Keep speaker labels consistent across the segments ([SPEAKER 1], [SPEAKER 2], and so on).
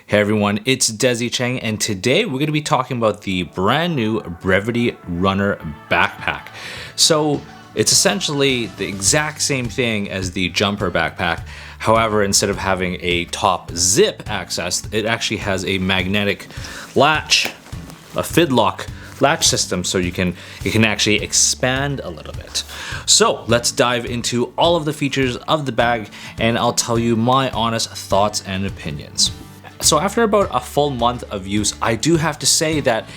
[SPEAKER 1] Hey everyone, it's Desy Cheng, and today we're going to be talking about the brand new Brevite Runner backpack. So it's essentially the exact same thing as the jumper backpack. However, instead of having a top zip access, it actually has a magnetic latch, a fidlock latch system, so it can actually expand a little bit. So let's dive into all of the features of the bag, and I'll tell you my honest thoughts and opinions. So after about a full month of use, I do have to say that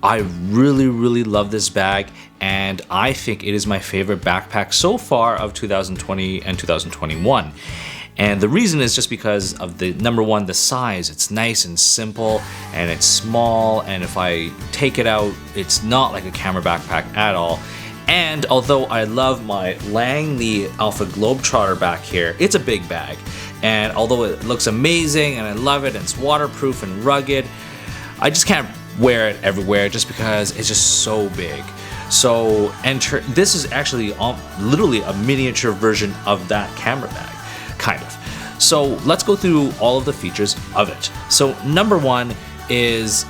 [SPEAKER 1] I really love this bag, and I think it is my favorite backpack so far of 2020 and 2021. And the reason is just because of the number one, the size. It's nice and simple, and it's small, and if I take it out, it's not like a camera backpack at all. And although I love my Langley Alpha Globetrotter back here, it's a big bag. And although it looks amazing and I love it and it's waterproof and rugged, I just can't wear it everywhere just because it's just so big. So this is actually literally a miniature version of that camera bag, kind of. So let's go through all of the features of it. So number one is,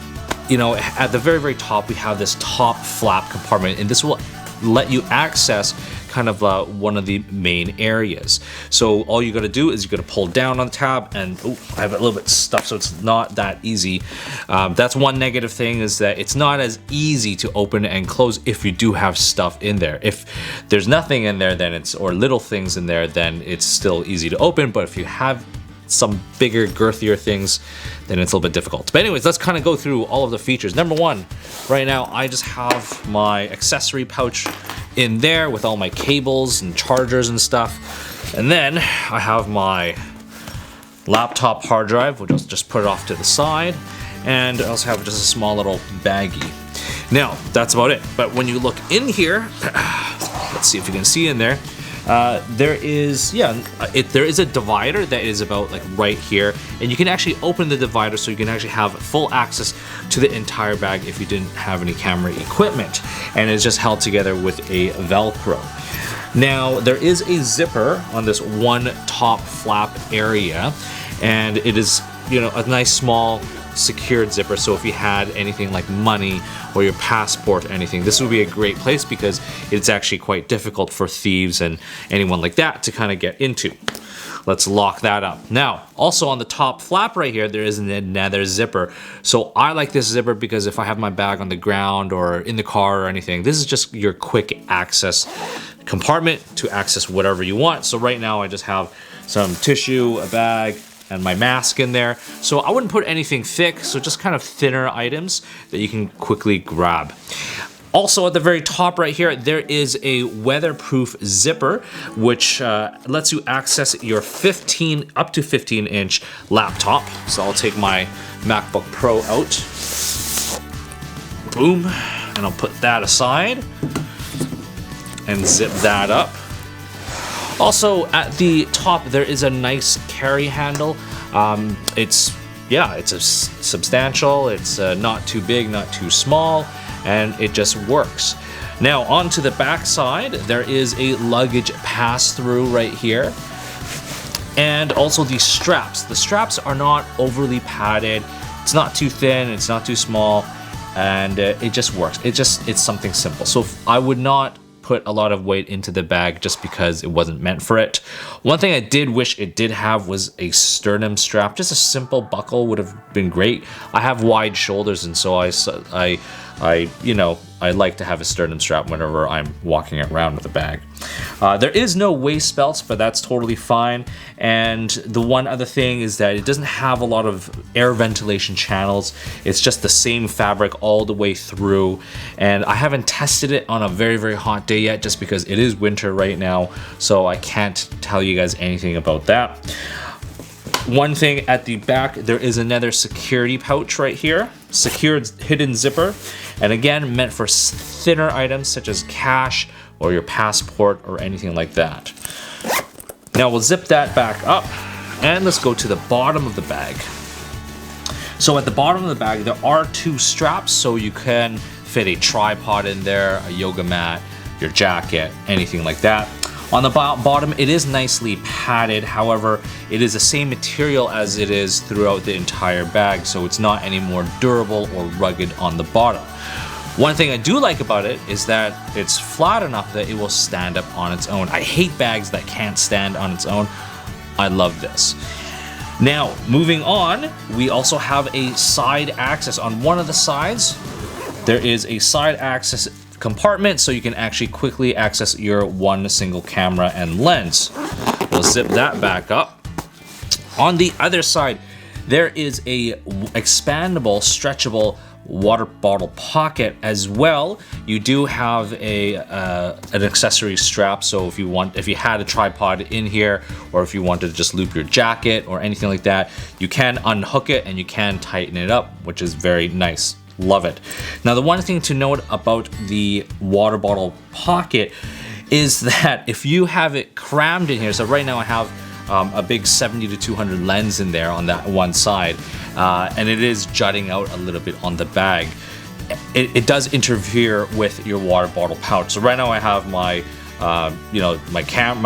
[SPEAKER 1] at the very top, we have this top flap compartment, and this will let you access kind of one of the main areas. So all you got to do is you got to pull down on the tab, and I have a little bit stuff, so it's not that easy. That's one negative thing, is that it's not as easy to open and close if you do have stuff in there. If there's nothing in there, then or little things in there, then it's still easy to open. But if you have some bigger, girthier things, then it's a little bit difficult. But anyways, let's kind of go through all of the features. Number one, right now I just have my accessory pouch in there with all my cables and chargers and stuff. And then I have my laptop hard drive, which I'll just put it off to the side. And I also have just a small little baggie. Now, that's about it. But when you look in here, let's see if you can see in there, there is a divider that is about like right here, and you can actually open the divider so you can actually have full access to the entire bag if you didn't have any camera equipment, and it's just held together with a Velcro. Now there is a zipper on this one top flap area, and it is a nice small secured zipper, so if you had anything like money or your passport or anything, this would be a great place because it's actually quite difficult for thieves and anyone like that to kind of get into. Let's lock that up. Now, also on the top flap right here, there is another zipper. So I like this zipper because if I have my bag on the ground or in the car or anything, this is just your quick access compartment to access whatever you want. So right now I just have some tissue, a bag, and my mask in there. So I wouldn't put anything thick, so just kind of thinner items that you can quickly grab. Also at the very top right here, there is a weatherproof zipper, which lets you access your up to 15-inch laptop. So I'll take my MacBook Pro out. Boom, and I'll put that aside and zip that up. Also at the top, there is a nice carry handle. It's substantial. It's not too big, not too small, and it just works. Now onto the back side, there is a luggage pass-through right here, and also the straps. The straps are not overly padded. It's not too thin. It's not too small, and it just works. It's something simple. So I would not put a lot of weight into the bag just because it wasn't meant for it. One thing I did wish it did have was a sternum strap. Just a simple buckle would have been great. I have wide shoulders, and so I like to have a sternum strap whenever I'm walking around with a bag. There is no waist belts, but that's totally fine. And the one other thing is that it doesn't have a lot of air ventilation channels. It's just the same fabric all the way through. And I haven't tested it on a very hot day yet, just because it is winter right now. So I can't tell you guys anything about that. One thing at the back, there is another security pouch right here, secured hidden zipper, and again meant for thinner items such as cash or your passport or anything like that. Now we'll zip that back up, and let's go to the bottom of the bag. So at the bottom of the bag, there are two straps, so you can fit a tripod in there, a yoga mat, your jacket, anything like that. On the bottom, it is nicely padded. However, it is the same material as it is throughout the entire bag, so it's not any more durable or rugged on the bottom. One thing I do like about it is that it's flat enough that it will stand up on its own. I hate bags that can't stand on its own. I love this. Now, moving on, we also have a side access. On one of the sides, there is a side access compartment so you can actually quickly access your one single camera and lens. We'll zip that back up. On the other side, there is a expandable, stretchable water bottle pocket as well. You do have an accessory strap, so if you had a tripod in here, or if you wanted to just loop your jacket or anything like that, you can unhook it and you can tighten it up, which is very nice. Love it. Now, the one thing to note about the water bottle pocket is that if you have it crammed in here, so right now I have a big 70 to 200 lens in there on that one side, and it is jutting out a little bit on the bag. It does interfere with your water bottle pouch. So right now I have my my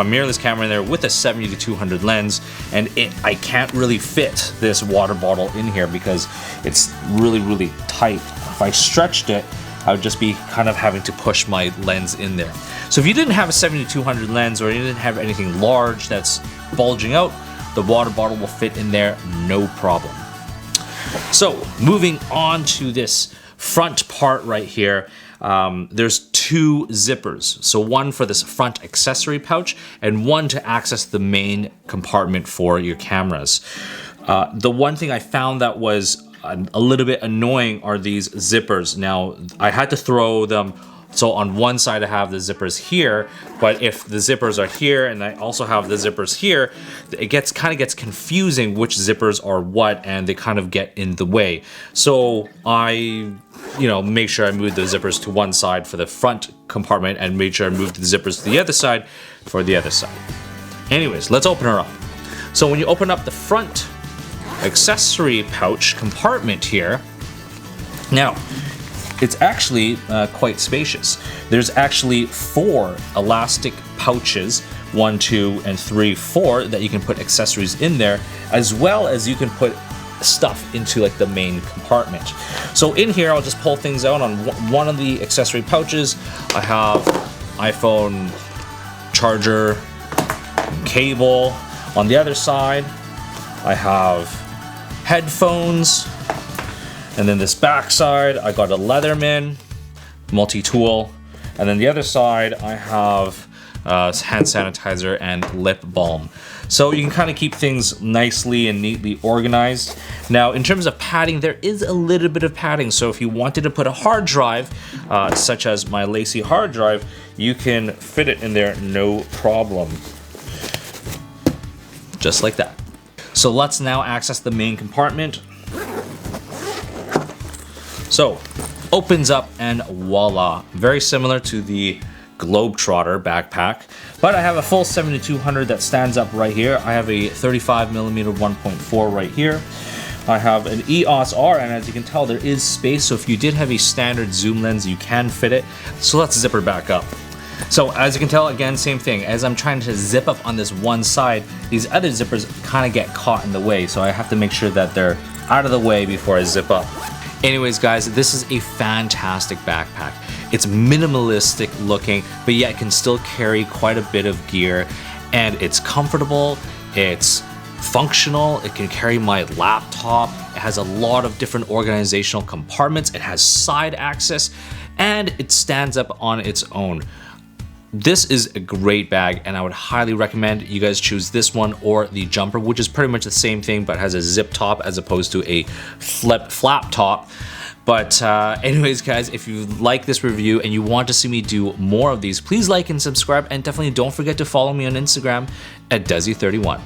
[SPEAKER 1] mirrorless camera in there with a 70 to 200 lens, and I can't really fit this water bottle in here because it's really tight. If I stretched it, I would just be kind of having to push my lens in there. So if you didn't have a 70 to 200 lens, or you didn't have anything large that's bulging out, the water bottle will fit in there no problem. So moving on to this front part right here, there's two zippers. So one for this front accessory pouch and one to access the main compartment for your cameras. The one thing I found that was a little bit annoying are these zippers. Now, I had to throw them. So on one side I have the zippers here, but if the zippers are here and I also have the zippers here, it kind of gets confusing which zippers are what, and they kind of get in the way. So I make sure I move the zippers to one side for the front compartment and made sure I moved the zippers to the other side for the other side. Anyways, let's open her up. So when you open up the front accessory pouch compartment here, now it's actually quite spacious. There's actually 4 elastic pouches, 1, 2, and 3, 4, that you can put accessories in there, as well as you can put stuff into like the main compartment. So in here, I'll just pull things out. On one of the accessory pouches, I have iPhone charger, cable. On the other side, I have headphones. And then this back side, I got a Leatherman multi-tool. And then the other side, I have hand sanitizer and lip balm. So you can kind of keep things nicely and neatly organized. Now, in terms of padding, there is a little bit of padding. So if you wanted to put a hard drive, such as my Lacy hard drive, you can fit it in there no problem. Just like that. So let's now access the main compartment. So, opens up and voila. Very similar to the Globetrotter backpack, but I have a full 7200 that stands up right here. I have a 35mm 1.4 right here. I have an EOS R, and as you can tell, there is space, so if you did have a standard zoom lens, you can fit it. So let's zip her back up. So as you can tell, again, same thing. As I'm trying to zip up on this one side, these other zippers kind of get caught in the way, so I have to make sure that they're out of the way before I zip up. Anyways, guys, this is a fantastic backpack. It's minimalistic looking, but yet can still carry quite a bit of gear, and it's comfortable, it's functional, it can carry my laptop, it has a lot of different organizational compartments, it has side access, and it stands up on its own. This is a great bag, and I would highly recommend you guys choose this one or the Jumper, which is pretty much the same thing but has a zip top as opposed to a flap top. But anyways, guys, if you like this review and you want to see me do more of these, please like and subscribe, and definitely don't forget to follow me on Instagram at Desy31.